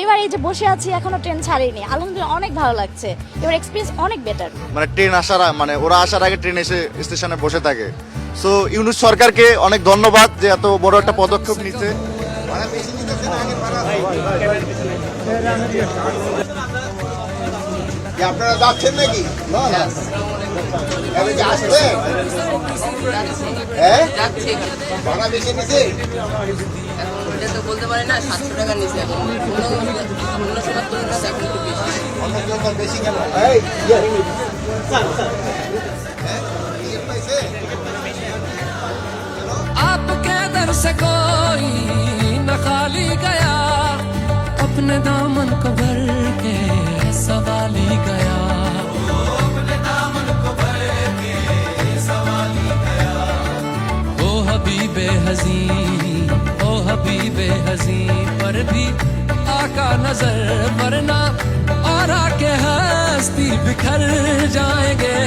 এবার এই যে বসে আছি এখনো ট্রেন ছাড়েনি, আলহামদুলিল্লাহ অনেক ভালো লাগছে, এবার এক্সপিরিয়েন্স অনেক বেটার। মানে ট্রেন আসার মানে ওরা আসার আগে ট্রেন এসে স্টেশনে বসে থাকে। সো ইউনূস সরকারকে অনেক ধন্যবাদ যে এত বড় একটা পদক্ষেপ নিচ্ছে। আপনারা যাচ্ছেন নাকি? আসবে ভাড়া বেশি নিছে তো বলতে পারি না, 700 টাকা নিচে এখন অন্য সময় তুলনায় এখন একটু বেশি। অন্য জন্য বেশি কেন? आपके दर से कोई न खाली गया, अपने दामन को भर के सवाली गया, अपने दामन को भर के सवाली गया। ओ हबीबे हज़ी, ओ हबीबे हज़ी, पर भी आका नजर वरना और आके हस्ती बिखर जाएंगे।